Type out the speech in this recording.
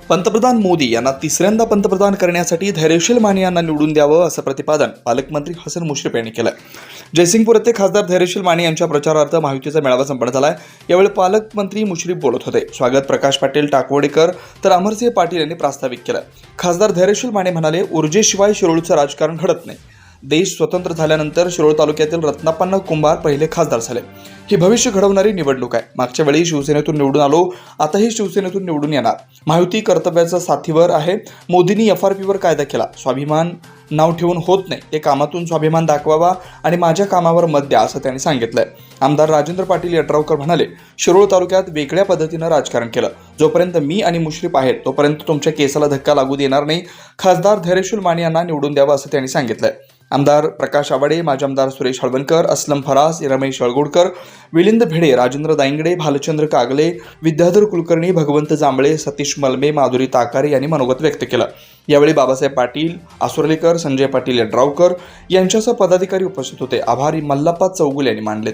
पंतप्रधान मोदी यांना तिसऱ्यांदा पंतप्रधान करण्यासाठी धैर्यशील माने यांना निवडून द्यावं असं प्रतिपादन पालकमंत्री हसन मुश्रीफ यांनी केलं. जयसिंगपूर येथे खासदार धैर्यशील माने यांच्या प्रचारार्थ महायुतीचा मेळावा संपन्न झाला. यावेळी पालकमंत्री मुश्रीफ बोलत होते. स्वागत प्रकाश पाटील टाकवडेकर तर अमरसिंह पाटील यांनी प्रास्ताविक केलं. खासदार धैर्यशील माने म्हणाले, ऊर्जेशिवाय शिरोळचं राजकारण घडत नाही. देश स्वतंत्र झाल्यानंतर शिरोळ तालुक्यातील रत्नाप्पा कुंभार पहिले खासदार झाले. ही भविष्य घडवणारी निवडणूक आहे. मागच्या वेळी शिवसेनेतून निवडून आलो, आताही शिवसेनेतून निवडून येणार. महायुती कर्तव्याच्या साथीवर आहे. मोदींनी FRPवर कायदा केला. स्वाभिमान नाव ठेवून होत नाही, ते कामातून स्वाभिमान दाखवावा आणि माझ्या कामावर मत द्या असं त्यांनी सांगितलंय. आमदार राजेंद्र पाटील यड्रावकर म्हणाले, शिरोळ तालुक्यात वेगळ्या पद्धतीनं राजकारण केलं. जोपर्यंत मी आणि मुश्रीफ आहेत तोपर्यंत तुमच्या केसाला धक्का लागू देणार नाही. खासदार धैर्यशील माने यांना निवडून द्यावं असं त्यांनी सांगितलंय. आमदार प्रकाश आवाडे, माजी आमदार सुरेश हळवणकर, असलम फरास, रमेश अळगोडकर, विलिंद भिडे, राजेंद्र दायंगडे, भालचंद्र कागले, विद्याधर कुलकर्णी, भगवंत जांभळे, सतीश मलमे, माधुरी ताकारे यांनी मनोगत व्यक्त केलं. यावेळी बाबासाहेब पाटील, आसुर्लेकर, संजय पाटील यड्रावकर यांच्यासह पदाधिकारी उपस्थित होते. आभारी मल्लाप्पा चौगुले यांनी मानले.